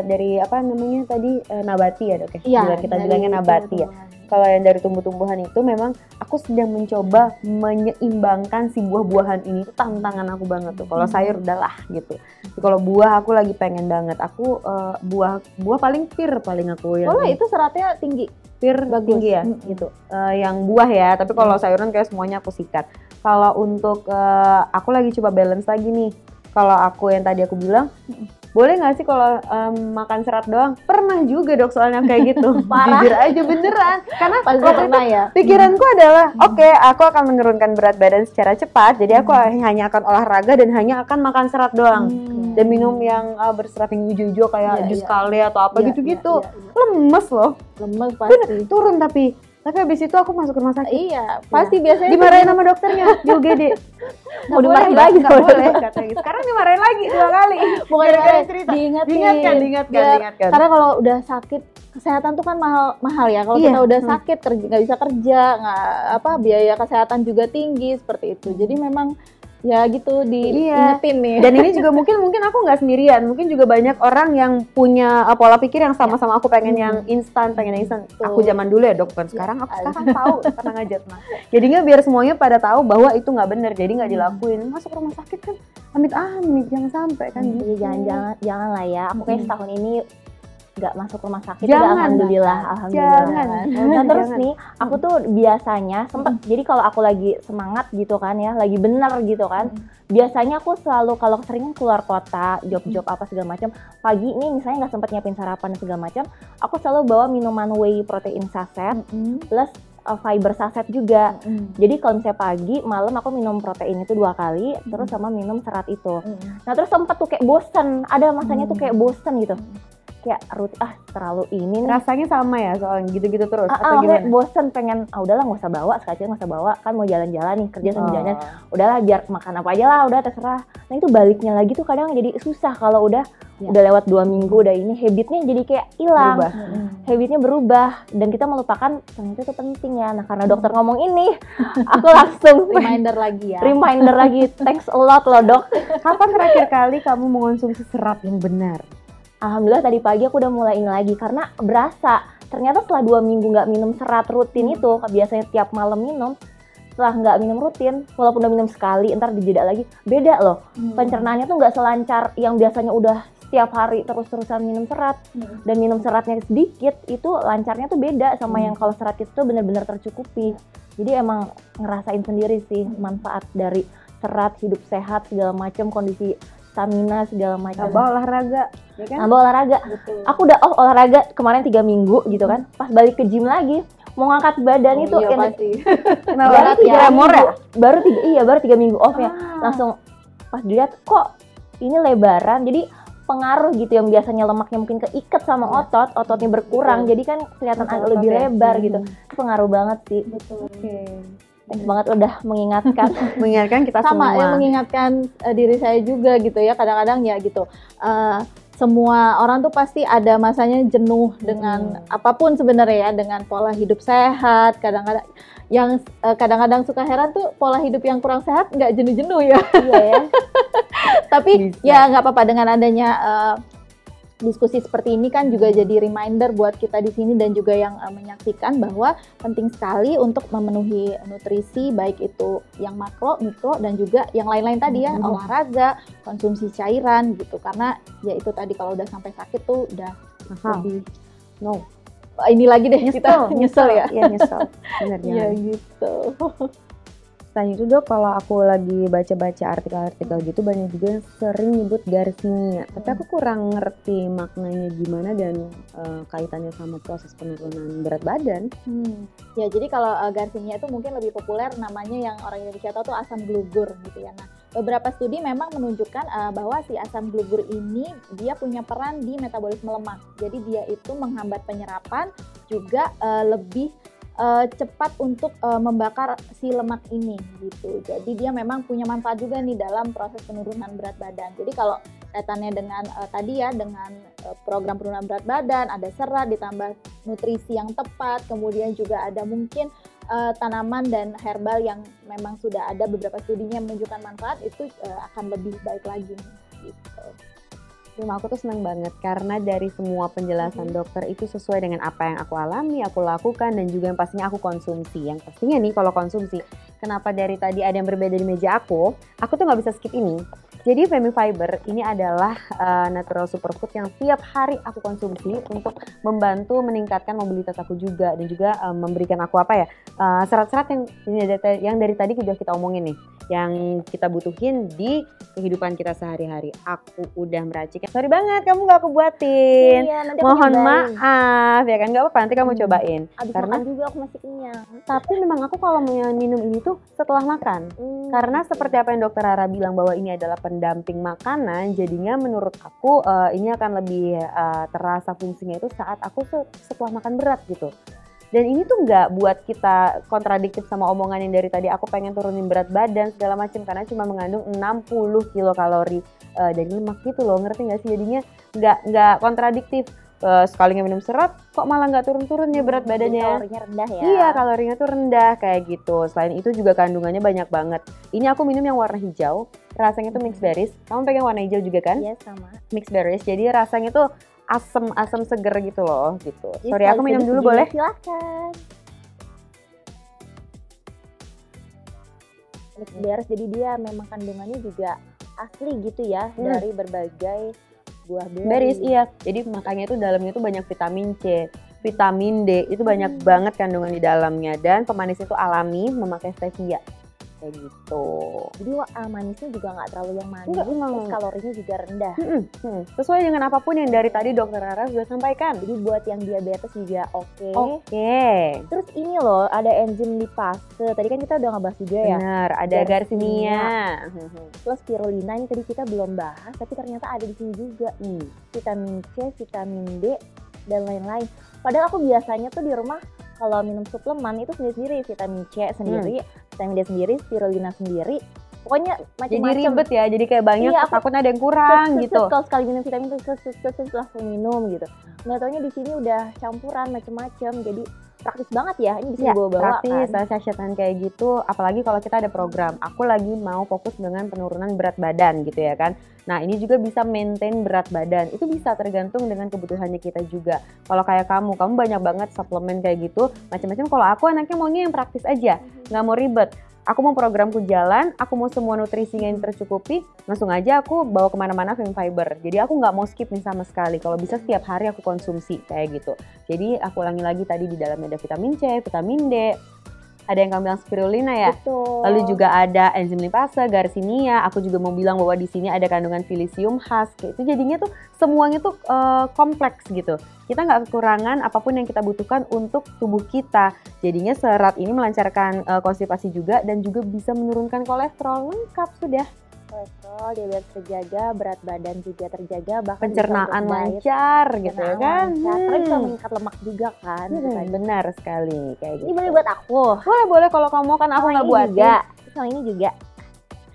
dari apa namanya tadi nabati ya Dok ya? Iya, Kita bilangnya nabati ya. Kalau yang dari tumbuh-tumbuhan itu memang aku sedang mencoba menyeimbangkan si buah-buahan ini. Itu tantangan aku banget tuh. Kalau sayur udahlah gitu. Tapi kalau buah aku lagi pengen banget. Aku buah paling pir paling aku yang itu seratnya tinggi. pir Bagus. tinggi ya gitu. Yang buah ya, tapi kalau sayuran kayak semuanya aku sikat. Kalau untuk aku lagi coba balance lagi nih. Kalau aku yang tadi aku bilang, boleh nggak sih kalau makan serat doang? Pernah juga dok soalnya kayak gitu. Jujur aja beneran. Karena Pasti waktu pernah itu ya. pikiranku adalah, oke, aku akan menurunkan berat badan secara cepat. Jadi aku hanya akan olahraga dan hanya akan makan serat doang. Dan minum yang berserat yang hijau-hijau kayak jus kale atau apa gitu-gitu. Lemes loh. Lemes pasti. Turun tapi habis itu aku masuk rumah sakit. Iya, pasti biasanya dimarahin sama dokternya di UGD. Mau dimarahin lagi, nggak boleh katanya. Sekarang dimarahin lagi 2 kali. Bukan gara-gara cerita. Diingatkan. Karena kalau udah sakit, kesehatan tuh kan mahal ya. Kalau kita udah sakit nggak bisa kerja, biaya kesehatan juga tinggi seperti itu. Jadi memang ya gitu diingetin nih. Dan ini juga mungkin aku nggak sendirian, mungkin juga banyak orang yang punya pola pikir yang sama-sama aku pengen yang instan, aku zaman dulu ya dok, sekarang aku sekarang tahu, tenang aja tenang. Jadinya biar semuanya pada tahu bahwa itu nggak benar, jadi nggak dilakuin. Masuk rumah sakit kan amit-amit jangan sampai kan. Jangan lah ya, aku kayak setahun ini nggak masuk rumah sakit. Alhamdulillah. Nah terus nih aku tuh biasanya sempet, jadi kalau aku lagi semangat gitu kan ya, lagi bener gitu kan, biasanya aku selalu kalau keseringan keluar kota, job apa segala macam, pagi nih misalnya nggak sempet nyiapin sarapan segala macam, aku selalu bawa minuman whey protein saset plus fiber saset juga. Jadi kalau misalnya pagi, malam aku minum protein itu 2 kali, terus sama minum serat itu. Nah terus sempet tuh kayak bosen, ada masanya tuh kayak bosen gitu. Kayak terlalu ini nih. Rasanya sama ya soalnya gitu-gitu terus atau gimana? Bosen pengen udahlah nggak usah bawa, sekali nggak usah bawa, kan mau jalan-jalan nih, kerja sambil jalan, udahlah biar makan apa aja lah, udah terserah. Nah itu baliknya lagi tuh kadang jadi susah kalau udah lewat 2 minggu, udah ini habitnya jadi kayak hilang, habitnya berubah dan kita melupakan ternyata itu penting ya. Nah karena dokter ngomong ini, aku langsung reminder lagi, thanks a lot loh dok. Kapan terakhir kali kamu mengonsumsi serat yang benar? Alhamdulillah tadi pagi aku udah mulai ini lagi karena berasa ternyata setelah 2 minggu nggak minum serat rutin itu, biasanya tiap malam minum, setelah nggak minum rutin, walaupun udah minum sekali, ntar dijeda lagi, beda loh. Pencernaannya tuh nggak selancar yang biasanya udah setiap hari terus-terusan minum serat dan minum seratnya sedikit, itu lancarnya tuh beda sama yang kalau serat itu tuh benar-benar tercukupi. Jadi emang ngerasain sendiri sih manfaat dari serat, hidup sehat segala macam, kondisi stamina segala macam. Tambah olahraga, ya kan? Tambah olahraga. Betul. Aku udah olahraga kemarin 3 minggu gitu kan. Pas balik ke gym lagi, mau ngangkat badan itu iya pasti. Baru 3 minggu off ya. Langsung pas dilihat kok ini lebaran. Jadi pengaruh gitu yang biasanya lemaknya mungkin keikat sama ototnya berkurang. Jadi kan kelihatan agak lebih lebar gitu. Itu pengaruh banget sih. Betul. Thanks banget udah mengingatkan. Mengingatkan kita sama semua. Yang mengingatkan diri saya juga gitu ya, kadang-kadang ya gitu. Semua orang tuh pasti ada masanya jenuh dengan apapun sebenarnya ya, dengan pola hidup sehat. Kadang-kadang suka heran tuh pola hidup yang kurang sehat nggak jenuh-jenuh ya. Iya ya. Tapi ya nggak apa-apa, dengan adanya diskusi seperti ini kan juga jadi reminder buat kita di sini dan juga yang menyaksikan bahwa penting sekali untuk memenuhi nutrisi, baik itu yang makro, mikro, dan juga yang lain-lain tadi ya, olahraga, konsumsi cairan gitu. Karena ya itu tadi kalau udah sampai sakit tuh udah lebih ini lagi deh, kita nyesel ya. Iya nyesel, benar ya gitu. Selain itu dok, kalau aku lagi baca-baca artikel-artikel gitu banyak juga yang sering nyebut garsnia, tapi aku kurang ngerti maknanya gimana dan kaitannya sama proses penurunan berat badan. Ya jadi kalau garsnia itu mungkin lebih populer namanya yang orang Indonesia tahu tuh asam glugur gitu ya. Nah beberapa studi memang menunjukkan bahwa si asam glugur ini dia punya peran di metabolisme lemak. Jadi dia itu menghambat penyerapan, juga lebih cepat untuk membakar si lemak ini gitu. Jadi dia memang punya manfaat juga nih dalam proses penurunan berat badan. Jadi kalau kaitannya dengan tadi ya, dengan program penurunan berat badan, ada serat ditambah nutrisi yang tepat, kemudian juga ada mungkin tanaman dan herbal yang memang sudah ada beberapa studinya menunjukkan manfaat, itu akan lebih baik lagi gitu. Cuma aku tuh senang banget karena dari semua penjelasan dokter itu sesuai dengan apa yang aku alami, aku lakukan, dan juga yang pastinya aku konsumsi. Yang pastinya nih kalau konsumsi, kenapa dari tadi ada yang berbeda di meja aku tuh nggak bisa skip ini. Jadi Femifiber ini adalah natural superfood yang tiap hari aku konsumsi untuk membantu meningkatkan mobilitas aku juga, dan juga memberikan aku serat-serat yang dari tadi sudah kita omongin nih, yang kita butuhin di kehidupan kita sehari-hari. Aku udah meracik. Sorry banget kamu gak aku buatin. Iya, nanti aku Mohon nyobain. maaf ya kan, gak apa-apa nanti kamu cobain. Abis Karena makan juga aku masih kenyang. tapi memang aku kalau minum ini tuh setelah makan. Karena seperti apa yang dokter Rara bilang bahwa ini adalah pendamping makanan, jadinya menurut aku ini akan lebih terasa fungsinya itu saat aku setelah makan berat gitu. Dan ini tuh nggak buat kita kontradiktif sama omongan yang dari tadi aku pengen turunin berat badan segala macam, karena cuma mengandung 60 kilokalori dari lemak gitu loh, ngerti nggak sih? Jadinya nggak kontradiktif. Sekalinya minum serat kok malah nggak turun-turun ya berat badannya. Kalorinya rendah ya. Iya, kalorinya tuh rendah kayak gitu. Selain itu juga kandungannya banyak banget. Ini aku minum yang warna hijau, rasanya tuh mixed berries. Kamu pengen warna hijau juga kan? Iya sama. Mixed berries, jadi rasanya tuh asem seger gitu loh gitu. Jadi Sorry, aku minum dulu boleh? Silahkan. Mixed berries, jadi dia memang kandungannya juga asli gitu ya, dari berbagai buah Berries, iya. Jadi makanya itu dalamnya itu banyak vitamin C, vitamin D, itu banyak banget kandungan di dalamnya, dan pemanisnya itu alami, memakai stevia kayak gitu. Jadi manisnya juga nggak terlalu yang manis, Enggak, terus kalorinya juga rendah. Sesuai dengan apapun yang dari tadi dokter Rara sudah sampaikan. Jadi buat yang diabetes juga oke. Oke. Terus ini loh, ada enzim lipase. Tadi kan kita udah ngebahas juga ya. Benar, ada Garcinia. Plus spirulina, ini tadi kita belum bahas, tapi ternyata ada di sini juga. Vitamin C, vitamin D, dan lain-lain. Padahal aku biasanya tuh di rumah kalau minum suplemen itu sendiri-sendiri, vitamin C sendiri, vitamin D sendiri, spirulina sendiri. Pokoknya macam-macam. Jadi ribet ya, jadi kayak banyak, Iya, takutnya ada yang kurang gitu. Kalau sekali minum vitamin itu langsung minum gitu. Nggak taunya di sini udah campuran macam-macam, jadi praktis banget ya. Ini bisa dibawa-bawa praktis, kan. sachet-sachetan kayak gitu. Apalagi kalau kita ada program, aku lagi mau fokus dengan penurunan berat badan gitu ya kan. Nah ini juga bisa maintain berat badan. Itu bisa tergantung dengan kebutuhannya kita juga. Kalau kayak kamu banyak banget suplemen kayak gitu, macam-macam. Kalau aku anaknya maunya yang praktis aja, nggak mau ribet. Aku mau programku jalan, aku mau semua nutrisinya yang tercukupi, langsung aja aku bawa kemana-mana Femifiber. Jadi aku nggak mau skip nih sama sekali. Kalau bisa setiap hari aku konsumsi kayak gitu. Jadi aku ulangi lagi tadi, di dalamnya ada vitamin C, vitamin D, ada yang kamu bilang spirulina ya. Betul. Lalu juga ada enzim lipase, Garcinia. Aku juga mau bilang bahwa di sini ada kandungan silisium khas. Kayak itu jadinya tuh semuanya tuh kompleks gitu. Kita nggak kekurangan apapun yang kita butuhkan untuk tubuh kita. Jadinya serat ini melancarkan konstipasi juga, dan juga bisa menurunkan kolesterol. Lengkap sudah. Kolesterol, diabetes terjaga, berat badan juga terjaga, bahkan Pencernaan lancar gitu ya kan. Karena bisa meningkat lemak juga kan. Benar sekali kayak gitu. Ini boleh buat aku. Boleh kalau kamu mau, kan aku nggak buat juga. Sama ini juga.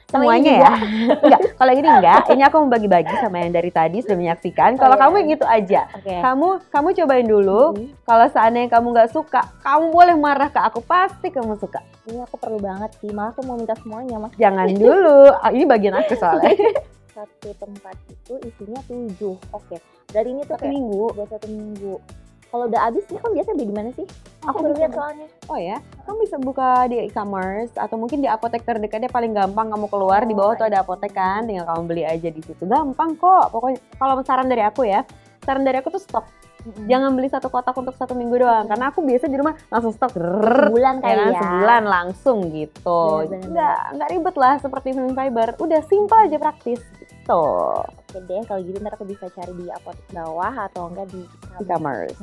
Semuanya ya? Enggak, kalau ini enggak. Ini aku mau bagi-bagi sama yang dari tadi sudah menyaksikan. Kalau kamu yang itu aja. Okay. Kamu cobain dulu. Kalau seandainya kamu nggak suka, kamu boleh marah ke aku. Pasti kamu suka. Ini aku perlu banget sih. Malah aku mau minta semuanya, Mas. Jangan dulu. Ini bagian aku soalnya. Satu tempat itu isinya 7. Oke. Dari ini tuh Satu minggu. Buat 1 minggu. Kalau udah habis, ini kan biasa beli di mana sih? Aku baru lihat soalnya. Oh ya, kamu bisa buka di e-commerce atau mungkin di apotek terdekatnya, paling gampang kamu keluar di bawah tuh ada apotek kan, tinggal kamu beli aja di situ. Gampang kok. Pokoknya kalau saran dari aku tuh stok. Jangan beli satu kotak untuk 1 minggu doang, karena aku biasa di rumah langsung stok. Sebulan kali ya. Sebulan langsung gitu. Nggak ribet lah seperti Femifiber. Udah simple aja, praktis gitu. Oke deh, kalau gitu ntar aku bisa cari di apotek bawah atau enggak di e-commerce.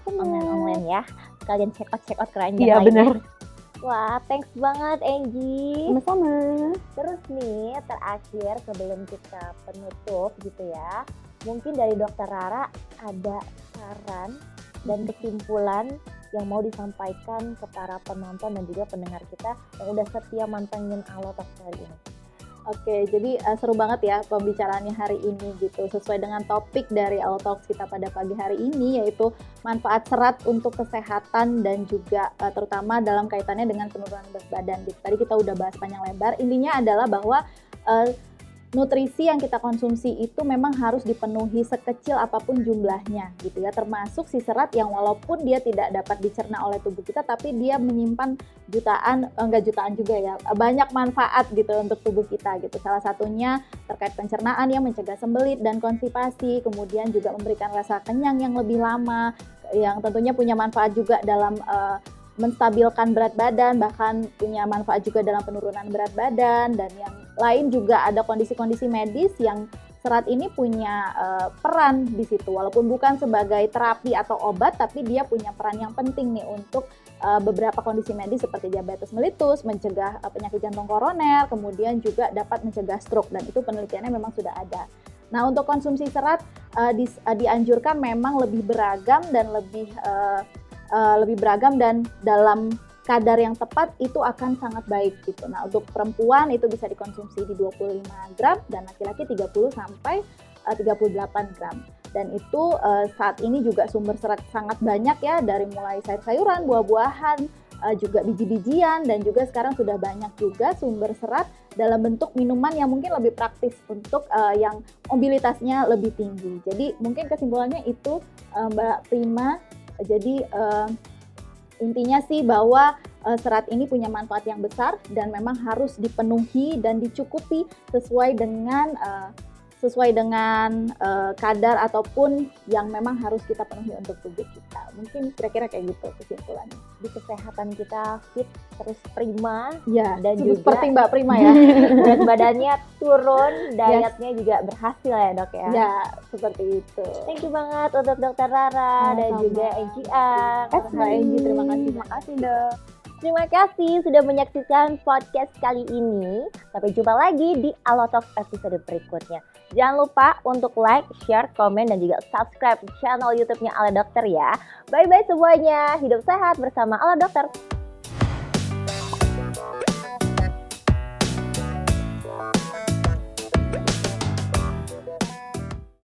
Online ya. Kalian check out keranjang Iya benar. Wah, thanks banget Angie. Sama-sama. Terus nih, terakhir sebelum kita penutup gitu ya, mungkin dari Dokter Rara ada saran dan kesimpulan yang mau disampaikan ke para penonton dan juga pendengar kita yang udah setia mantengin Alotalks kali ini. Oke, jadi seru banget ya pembicaraannya hari ini gitu, sesuai dengan topik dari Alotalks kita pada pagi hari ini, yaitu manfaat serat untuk kesehatan dan juga terutama dalam kaitannya dengan penurunan berat badan gitu. Tadi kita udah bahas panjang lebar, intinya adalah bahwa nutrisi yang kita konsumsi itu memang harus dipenuhi sekecil apapun jumlahnya gitu ya, termasuk si serat yang walaupun dia tidak dapat dicerna oleh tubuh kita tapi dia menyimpan enggak jutaan juga ya, banyak manfaat gitu untuk tubuh kita gitu. Salah satunya terkait pencernaan yang mencegah sembelit dan konstipasi, kemudian juga memberikan rasa kenyang yang lebih lama, yang tentunya punya manfaat juga dalam menstabilkan berat badan, bahkan punya manfaat juga dalam penurunan berat badan, dan yang lain juga ada kondisi-kondisi medis yang serat ini punya peran di situ, walaupun bukan sebagai terapi atau obat, tapi dia punya peran yang penting nih untuk beberapa kondisi medis seperti diabetes mellitus, mencegah penyakit jantung koroner, kemudian juga dapat mencegah stroke, dan itu penelitiannya memang sudah ada. Nah, untuk konsumsi serat dianjurkan memang lebih beragam dan lebih beragam dan dalam kadar yang tepat itu akan sangat baik gitu. Nah, untuk perempuan itu bisa dikonsumsi di 25 gram dan laki-laki 30 sampai 38 gram. Dan itu saat ini juga sumber serat sangat banyak ya, dari mulai sayur-sayuran, buah-buahan, juga biji-bijian, dan juga sekarang sudah banyak juga sumber serat dalam bentuk minuman yang mungkin lebih praktis untuk yang mobilitasnya lebih tinggi. Jadi mungkin kesimpulannya itu Mbak Prima. Jadi intinya sih bahwa serat ini punya manfaat yang besar dan memang harus dipenuhi dan dicukupi sesuai dengan kadar ataupun yang memang harus kita penuhi untuk tubuh kita. Mungkin kira-kira kayak gitu kesimpulannya. Di kesehatan kita fit terus prima Ya, dan juga seperti Mbak Prima ya. berat badannya turun, dietnya juga berhasil ya dok ya. Ya, seperti itu. Thank you banget untuk Dokter Rara dan Sama-sama. juga NGR. Mbak Enji, terima kasih. Terima kasih dok. Terima kasih sudah menyaksikan podcast kali ini. Sampai jumpa lagi di Alotalks episode berikutnya. Jangan lupa untuk like, share, komen, dan juga subscribe channel YouTube-nya Ala Dokter ya. Bye-bye semuanya. Hidup sehat bersama Ala Dokter.